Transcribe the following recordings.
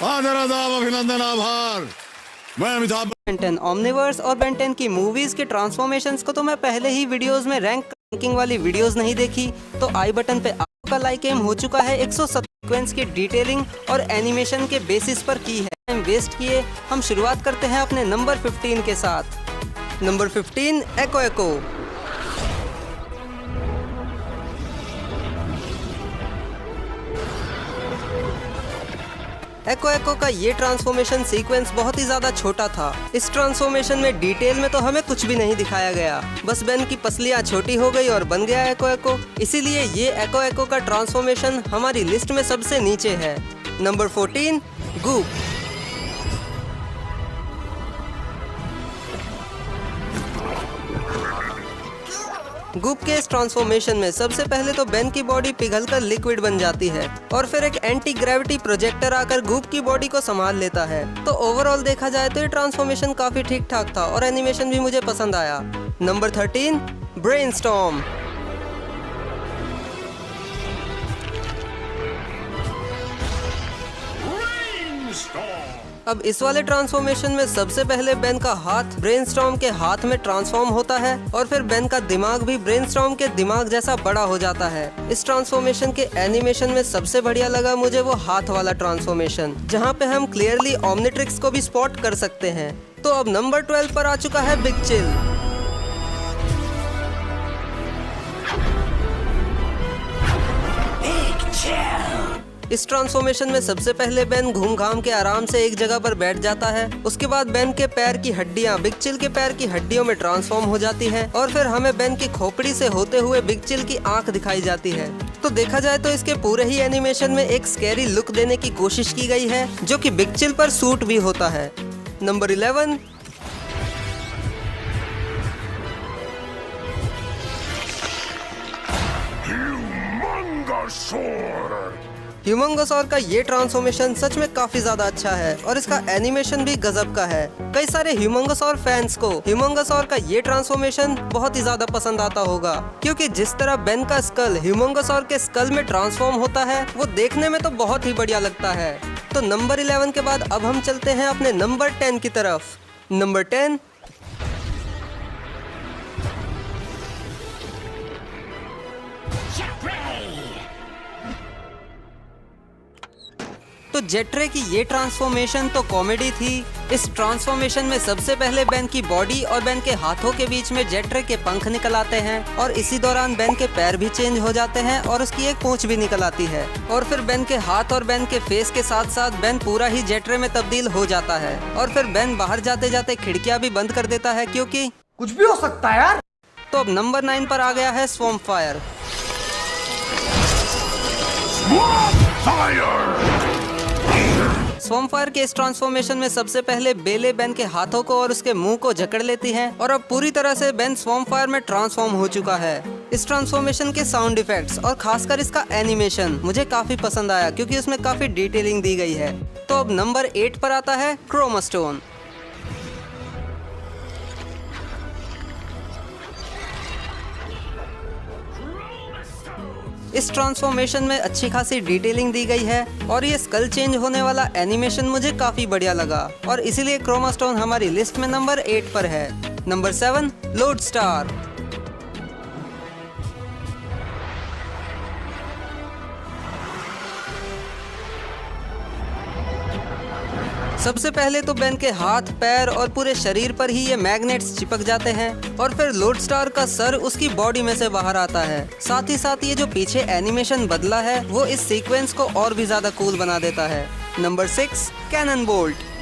आदर आदाब अभिनंदन आभार। मैं अमिताभ। बेन 10 ओमनिवर्स और बेन 10 की मूवीज के ट्रांसफॉर्मेशंस को तो मैं पहले ही वीडियोस में रैंकिंग वाली वीडियोस नहीं देखी, तो आई बटन पे आपका लाइक एम हो चुका है 170 सीक्वेंस की डिटेलिंग और एनिमेशन के बेसिस पर की है। टाइम वेस्ट किए हम शुरुआत करते हैं अपने नंबर 15 के साथ। नंबर 15 एको एको। एको एको का ये ट्रांसफॉर्मेशन सीक्वेंस बहुत ही ज्यादा छोटा था। इस ट्रांसफॉर्मेशन में डिटेल में तो हमें कुछ भी नहीं दिखाया गया, बस बेन की पसलियां छोटी हो गई और बन गया एको एको। इसीलिए ये एको एको का ट्रांसफॉर्मेशन हमारी लिस्ट में सबसे नीचे है। Number 14 Goop. गूप के इस ट्रांसफॉर्मेशन में सबसे पहले तो बेन की बॉडी पिघलकर लिक्विड बन जाती है और फिर एक एंटी ग्रेविटी प्रोजेक्टर आकर गूप की बॉडी को संभाल लेता है। तो ओवरऑल देखा जाए तो ये ट्रांसफॉर्मेशन काफी ठीक ठाक था और एनिमेशन भी मुझे पसंद आया। Number 13 brainstorm. अब इस वाले ट्रांसफॉर्मेशन में सबसे पहले बेन का हाथ ब्रेनस्टॉर्म के हाथ में ट्रांसफॉर्म होता है और फिर बेन का दिमाग भी ब्रेनस्टॉर्म के दिमाग जैसा बड़ा हो जाता है। इस ट्रांसफॉर्मेशन के एनिमेशन में सबसे बढ़िया लगा मुझे वो हाथ वाला ट्रांसफॉर्मेशन, जहाँ पे हम क्लियरली ओमनिट्रिक्स को भी स्पॉट कर सकते हैं। तो अब नंबर 12 पर आ चुका है बिग चिल। इस ट्रांसफॉर्मेशन में सबसे पहले बेन घूम घाम के आराम से एक जगह पर बैठ जाता है। उसके बाद बेन के पैर की हड्डियां बिग चिल के पैर की हड्डियों में ट्रांसफॉर्म हो जाती है और फिर हमें बेन की खोपड़ी से होते हुए बिग चिल की आंख दिखाई जाती है। तो देखा जाए तो इसके पूरे ही एनिमेशन में एक स्कैरी लुक देने की कोशिश की गई है, जो कि बिग चिल पर सूट भी होता है। नंबर 11 ह्यूमंगोसॉर का ये ट्रांसफॉर्मेशन सच में काफी ज्यादा अच्छा है और इसका एनिमेशन भी गजब का है। कई सारे ह्यूमंगोसॉर फैंस को ह्यूमंगोसॉर का ये ट्रांसफॉर्मेशन बहुत ही ज्यादा पसंद आता होगा, क्योंकि जिस तरह बेन का स्कल ह्यूमंगोसॉर के स्कल में ट्रांसफॉर्म होता है वो देखने में तो बहुत ही बढ़िया लगता है। तो नंबर 11 के बाद अब हम चलते हैं अपने नंबर 10 की तरफ। नंबर 10 तो जेट्रे की ये ट्रांसफॉर्मेशन तो कॉमेडी थी। इस ट्रांसफॉर्मेशन में सबसे पहले बेन की बॉडी और बेन के हाथों के बीच में जेट्रे के पंख निकल आते हैं और इसी दौरान बेन के पैर भी चेंज हो जाते हैं और उसकी एक पूंछ भी निकल आती है और फिर बेन के हाथ और बेन के फेस के साथ साथ बेन पूरा ही जेट्रे में तब्दील हो जाता है और फिर बेन बाहर जाते जाते खिड़कियां भी बंद कर देता है, क्योंकि कुछ भी हो सकता है यार। तो अब नंबर 9 पर आ गया है स्वॉर्म फायर। स्वॉर्म फायर के इस ट्रांसफॉर्मेशन में सबसे पहले बेले बेन के हाथों को और उसके मुंह को जकड़ लेती है और अब पूरी तरह से बेन स्वॉर्म फायर में ट्रांसफॉर्म हो चुका है। इस ट्रांसफॉर्मेशन के साउंड इफेक्ट्स और खासकर इसका एनिमेशन मुझे काफी पसंद आया, क्योंकि उसमें काफी डिटेलिंग दी गई है। तो अब नंबर 8 पर आता है क्रोमा स्टोन। इस ट्रांसफॉर्मेशन में अच्छी खासी डिटेलिंग दी गई है और ये स्कल चेंज होने वाला एनिमेशन मुझे काफी बढ़िया लगा और इसीलिए क्रोमा स्टोन हमारी लिस्ट में नंबर 8 पर है। Number 7 load star. सबसे पहले तो बेन के हाथ, पैर और पूरे शरीर पर ही ये मैग्नेट्स चिपक जाते हैं और फिर लोड स्टार का सर उसकी बॉडी में से बाहर आता है। साथ ही साथ ये जो पीछे एनिमेशन बदला है वो इस सीक्वेंस को और भी ज्यादा कूल बना देता है। Number 6 Cannonbolt.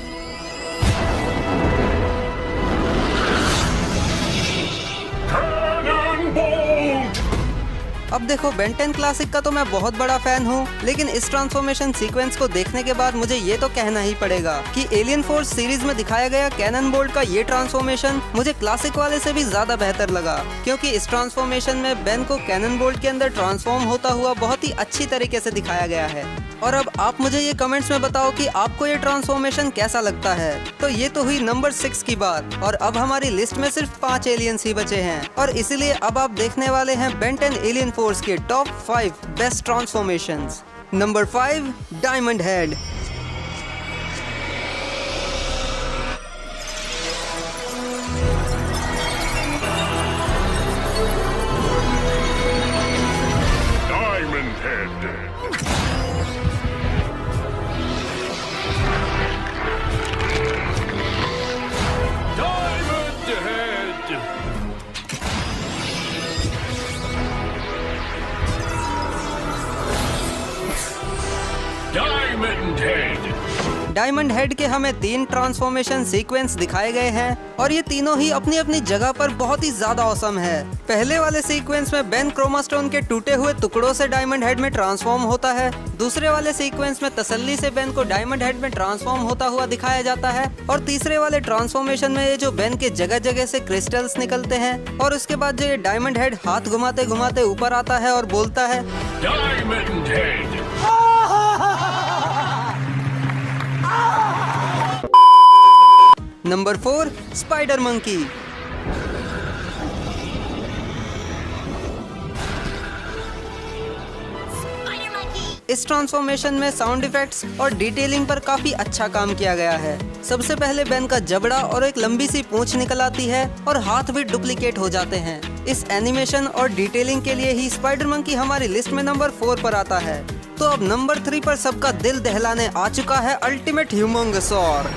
अब देखो बेन 10 क्लासिक का तो मैं बहुत बड़ा फैन हूँ, लेकिन इस ट्रांसफॉर्मेशन सीक्वेंस को देखने के बाद मुझे ये तो कहना ही पड़ेगा कि एलियन फोर्स सीरीज में दिखाया गया कैनन बोल्ट का ये ट्रांसफॉर्मेशन मुझे क्लासिक वाले से भी ज्यादा बेहतर लगा, क्योंकि इस ट्रांसफॉर्मेशन में बेन को कैनन बोल्ट के अंदर ट्रांसफॉर्म होता हुआ बहुत ही अच्छी तरीके से दिखाया गया है। और अब आप मुझे ये कमेंट्स में बताओ कि आपको ये ट्रांसफॉर्मेशन कैसा लगता है। तो ये तो हुई नंबर 6 की बात और अब हमारी लिस्ट में सिर्फ 5 एलियंस ही बचे हैं और इसीलिए अब आप देखने वाले हैं बेन 10 एलियन फोर्स के top 5 best transformations. Number 5 diamond head. Diamond Head. Diamond head के हमें 3 ट्रांसफॉर्मेशन सीक्वेंस दिखाए गए हैं और ये तीनों ही अपनी अपनी जगह पर बहुत ही ज्यादा औसम है। पहले वाले सीक्वेंस में बेन क्रोमास्टोन के टूटे हुए टुकड़ों से डायमंड हेड में ट्रांसफॉर्म होता है। दूसरे वाले सीक्वेंस में तसल्ली से बेन को डायमंड हेड में ट्रांसफॉर्म होता हुआ दिखाया जाता है और तीसरे वाले ट्रांसफॉर्मेशन में ये जो बेन के जगह जगह से क्रिस्टल्स निकलते हैं और उसके बाद जो ये डायमंड हेड हाथ घुमाते घुमाते ऊपर आता है और बोलता है Diamond Head. Number 4 spider monkey. इस ट्रांसफॉर्मेशन में साउंड इफेक्ट्स और डिटेलिंग पर काफी अच्छा काम किया गया है। सबसे पहले बेन का जबड़ा और एक लंबी सी पूंछ निकल आती है और हाथ भी डुप्लीकेट हो जाते हैं। इस एनिमेशन और डिटेलिंग के लिए ही स्पाइडर मंकी हमारी लिस्ट में नंबर 4 पर आता है। तो अब नंबर 3 पर सबका दिल दहलाने आ चुका है अल्टीमेट ह्यूमंगसौर।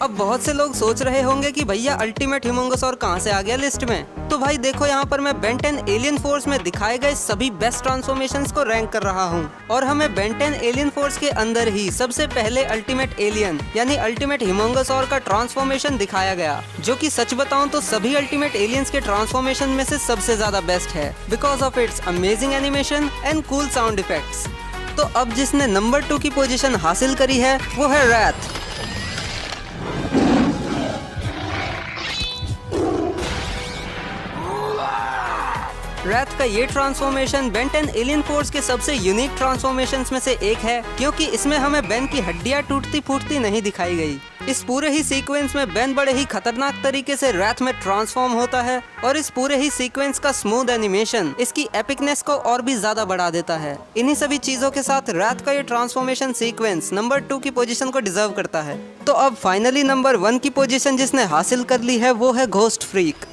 अब बहुत से लोग सोच रहे होंगे कि भैया अल्टीमेट ह्यूमंगसौर कहां से आ गया लिस्ट में। तो भाई देखो, यहाँ पर मैं बेन 10 एलियन फोर्स में दिखाए गए सभी बेस्ट ट्रांसफॉर्मेशंस को रैंक कर रहा हूँ और हमें बेन 10 एलियन फोर्स के अंदर ही सबसे पहले अल्टीमेट एलियन यानी अल्टीमेट ह्यूमंगसौर का ट्रांसफॉर्मेशन दिखाया गया, जो कि सच बताऊं तो सभी अल्टीमेट एलियंस के ट्रांसफॉर्मेशन में से सबसे ज्यादा बेस्ट है because of its amazing animation and cool sound effects. तो अब जिसने नंबर 2 की पोजीशन हासिल करी है वो है रैथ। रैथ का ये ट्रांसफॉर्मेशन बेन 10 एलियन फोर्स के सबसे यूनिक ट्रांसफॉर्मेशंस में से एक है, क्योंकि इसमें हमें बेन की हड्डियां टूटती फूटती नहीं दिखाई गई। इस पूरे ही सीक्वेंस में बेन बड़े ही खतरनाक तरीके से रैथ में ट्रांसफॉर्म होता है और इस पूरे ही सीक्वेंस का स्मूथ एनिमेशन इसकी एपिकनेस को और भी ज्यादा बढ़ा देता है। इन्हीं सभी चीजों के साथ रैथ का ये ट्रांसफॉर्मेशन सीक्वेंस नंबर 2 की पोजीशन को डिजर्व करता है। तो अब फाइनली नंबर 1 की पोजीशन जिसने हासिल कर ली है वो है घोस्ट फ्रीक।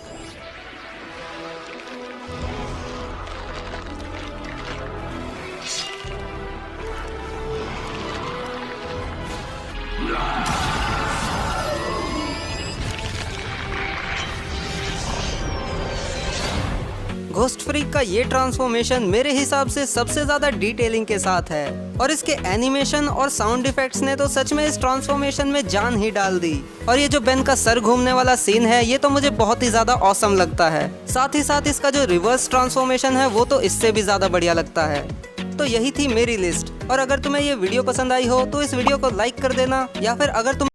घोस्ट फ्रीक का ये ट्रांसफॉर्मेशन मेरे हिसाब से सबसे ज्यादा डिटेलिंग के साथ है और इसके एनिमेशन और साउंड इफेक्ट्स ने तो सच में इस ट्रांसफॉर्मेशन में जान ही डाल दी। और ये जो बेन का सर घूमने वाला सीन है ये तो मुझे बहुत ही ज्यादा ऑसम लगता है। साथ ही साथ इसका जो रिवर्स ट्रांसफॉर्मेशन है वो तो इससे भी ज्यादा बढ़िया लगता है। तो यही थी मेरी लिस्ट और अगर तुम्हें ये वीडियो पसंद आई हो तो इस वीडियो को लाइक कर देना या फिर अगर तुम